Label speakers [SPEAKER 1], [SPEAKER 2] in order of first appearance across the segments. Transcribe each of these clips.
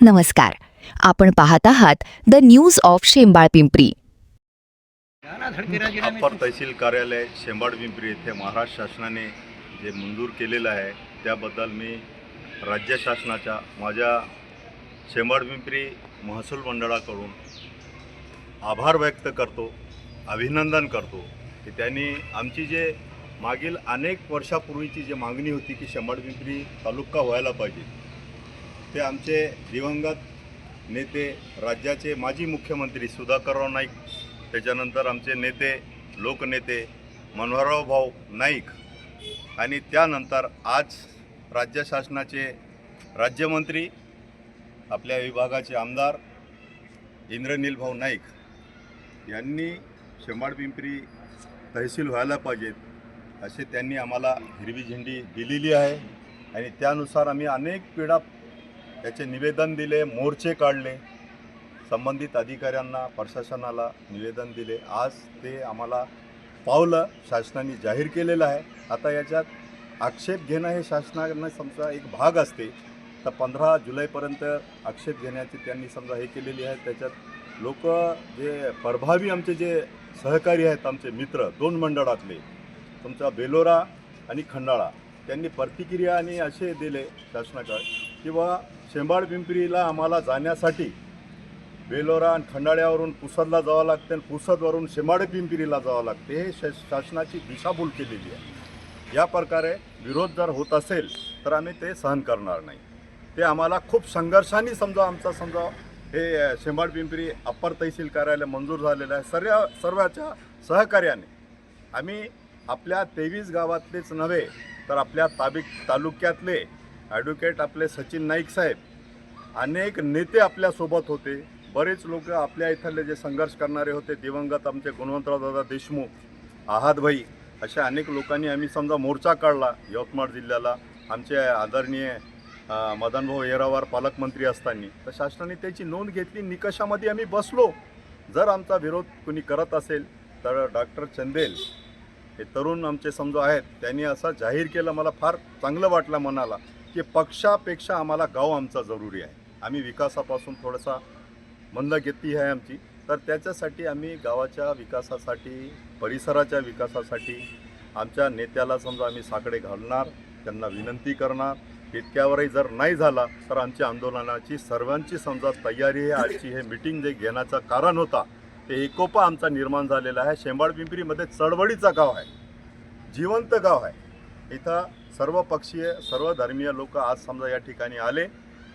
[SPEAKER 1] नमस्कार. आपण पाहत आहात the news of Shembal Pimpri.
[SPEAKER 2] Upper tehsil कार्यालय शेंबाड पिंपरी येथे महाराष्ट्र शासनाने जे मंजूर केलेलं आहे त्याबद्दल मी राज्य शासनाच्या माझ्या शेंबाड पिंपरी महसूल मंडळाकडून आभार व्यक्त करतो, अभिनंदन करतो की त्यांनी आमची जे मागील अनेक वर्षापूर्वीची जी मागणी होती की शेंबाड पिंपरी तालुका व्हायला पाहिजे, ते आमचे दिवंगत नेते राज्याचे माजी मुख्यमंत्री सुधाकरराव नाईक, त्याच्यानंतर आमचे नेते लोकनेते मनोहरराव भाऊ नाईक आणि त्यानंतर आज राज्य शासनाचे राज्यमंत्री आपल्या विभागाचे आमदार इंद्रनील भाऊ नाईक यांनी शेंबाड पिंपरी तहसील व्हायला पाहिजेत असे त्यांनी आम्हाला हिरवी झेंडी दिलेली आहे. आणि त्यानुसार आम्ही अनेक पिढा त्याचे निवेदन दिले, मोर्चे काढले, संबंधित अधिकाऱ्यांना प्रशासनाला निवेदन दिले. आज ते आम्हाला पावलं शासनाने जाहीर केलेलं आहे. आता याच्यात आक्षेप घेणं हे शासनानं समजा एक भाग असते, तर 15 जुलैपर्यंत आक्षेप घेण्याची त्यांनी समजा हे केलेली आहे. त्याच्यात लोक जे प्रभावी आमचे जे सहकारी आहेत, आमचे मित्र 2 मंडळातले तुमचा बेलोरा आणि खंडाळा, त्यांनी प्रतिक्रिया आणि असे दिले शासनाकडे किंवा शेंबाड पिंपरीला आम्हाला जाण्यासाठी बेलोरा आणि खंडाळ्यावरून पुसदला जावं लागते आणि पुसदवरून शेंबाड पिंपरीला जावं लागते. हे शासनाची दिशाभूल केलेली आहे. या प्रकारे विरोध जर होत असेल तर आम्ही ते सहन करणार नाही. ते आम्हाला खूप संघर्षाने समजा हे शेंबाड पिंपरी अप्पर तहसील कार्यालय मंजूर झालेलं आहे. सर्वाच्या सहकार्याने आम्ही आपल्या 23 गावातलेच नव्हे तर आपल्या तालुक्यातले ॲडव्होकेट आपले सचिन नाईक साहेब, अनेक नेते आपल्यासोबत होते. बरेच लोक आपल्या इथले जे संघर्ष करणारे होते, दिवंगत आमचे गुणवंतराव दादा देशमुख, आहादभाई, अशा अनेक लोकांनी आम्ही समजा मोर्चा काढला यवतमाळ जिल्ह्याला. आमचे आदरणीय मदनभाऊ येरावार पालकमंत्री असताना तर शासनाने त्याची नोंद घेतली. निकषामध्ये आम्ही बसलो. जर आमचा विरोध कुणी करत असेल तर डॉक्टर चंदेल हे तरुण आमचे समजा आहेत, त्यांनी असं जाहीर केलं. मला फार चांगलं वाटलं मनाला की पक्षापेक्षा आम्हाला गाव आमचा जरुरी आहे. आम्ही विकासापासून थोडासा मंदगती आहे आमची, तर त्याच्यासाठी आम्ही गावाच्या विकासासाठी, परिसराच्या विकासासाठी आमच्या नेत्याला समजा आम्ही साकडे घालणार, त्यांना विनंती करणार. इतक्यावरही जर नाही झाला तर आमच्या आंदोलनाची सर्वांची समजा तयारी आहे. आजची हे मीटिंग जे घेण्याचं कारण होता ते एकोपा आमचा निर्माण झालेला आहे. शेंबाड पिंपरीमध्ये चळवळीचं गाव आहे, जिवंत गाव आहे. इथं सर्व पक्षीय, सर्व धर्मीय लोक आज समजा या ठिकाणी आले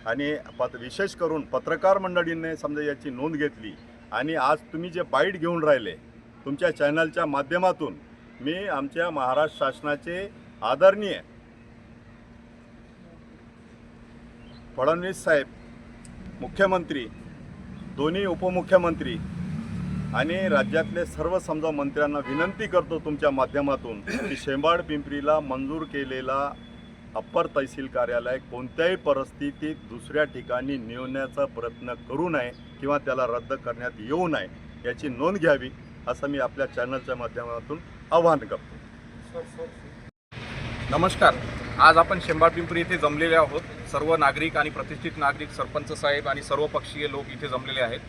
[SPEAKER 2] आणि विशेष करून पत्रकार मंडळींनी समजा याची नोंद घेतली. आणि आज तुम्ही जे बाईट घेऊन राहिले तुमच्या चॅनलच्या माध्यमातून, मी आमच्या महाराष्ट्र शासनाचे आदरणीय फडणवीस साहेब, मुख्यमंत्री, दोन्ही उपमुख्यमंत्री आणि राज्यातले सर्व समजा मंत्र्यांना विनंती करतो तुमच्या माध्यमातून की शेंबाड पिंपरीला मंजूर केलेला अप्पर तहसील कार्यालय कोणत्याही परिस्थितीत दुसऱ्या ठिकाणी नेण्याचा प्रयत्न करू नये किंवा त्याला रद्द करण्यात येऊ नये, याची नोंद घ्यावी असं मी आपल्या चॅनलच्या माध्यमातून आवाहन करतो.
[SPEAKER 3] नमस्कार. आज आपण शेंबाड पिंपरी येथे जमलेले आहोत. सर्व नागरिक आणि प्रतिष्ठित नागरिक, सरपंच साहेब आणि सर्व पक्षीय लोक इथे जमलेले आहेत.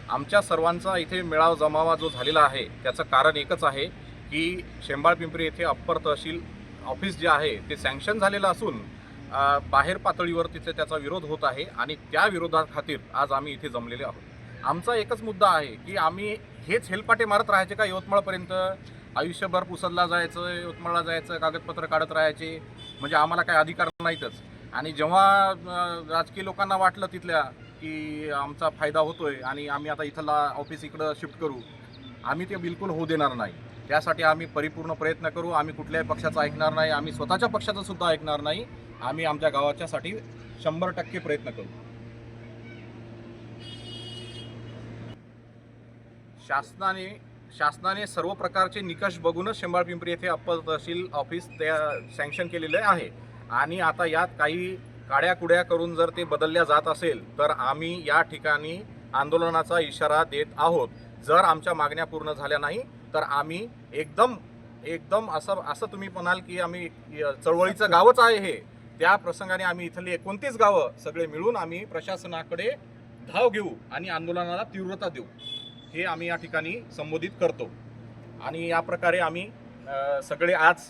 [SPEAKER 3] आमच्या सर्वांचा इथे मेळावा जमावा जो झालेला आहे त्याचं कारण एकच आहे की शेंबाड पिंपरी येथे अप्पर तहसील ऑफिस जे आहे ते सँक्शन झालेलं असून बाहेर पातळीवर तिथे त्याचा विरोध होत आहे आणि त्या विरोधाखातीर आज आम्ही इथे जमलेले आहोत. आमचा एकच मुद्दा आहे की आम्ही हेच हेलपाटे मारत राहायचे का यवतमाळपर्यंत? आयुष्यभर पुसदला जायचं, यवतमाळला जायचं, कागदपत्र काढत राहायचे, म्हणजे आम्हाला काही अधिकार नाहीतच. आणि जेव्हा राजकीय लोकांना वाटलं तिथल्या की आमचा फायदा होतोय आणि आम्ही आता इथला ऑफिस इकडं शिफ्ट करू, आम्ही ते बिलकुल होऊ देणार नाही. त्यासाठी आम्ही परिपूर्ण प्रयत्न करू. आम्ही कुठल्याही पक्षाचं ऐकणार नाही, आम्ही स्वतःच्या पक्षाचं सुद्धा ऐकणार नाही. आम्ही आमच्या गावाच्यासाठी 100% प्रयत्न करू. शासनाने सर्व प्रकारचे निकष बघूनच शेंबाड पिंपरी येथे अप्पर तहसील ऑफिस त्या सँक्शन केलेले आहे. आणि आता यात काही काड्याकुड्या करून जर ते बदलल्या जात असेल तर आम्ही या ठिकाणी आंदोलनाचा इशारा देत आहोत. जर आमच्या मागण्या पूर्ण झाल्या नाही तर आम्ही एकदम असं तुम्ही म्हणाल की आम्ही चळवळीचं गावच आहे हे, त्या प्रसंगाने आम्ही इथली 29 गावं सगळे मिळून आम्ही प्रशासनाकडे धाव घेऊ आणि आंदोलनाला तीव्रता देऊ, हे आम्ही या ठिकाणी संबोधित करतो. आणि या प्रकारे आम्ही सगळे आज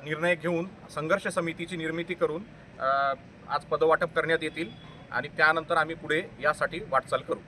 [SPEAKER 3] निर्णय घेऊन संघर्ष समितीची निर्मिती करून आज पदवाटप करण्यात येतील आणि त्यानंतर आम्ही पुढे यासाठी वाटचाल करू.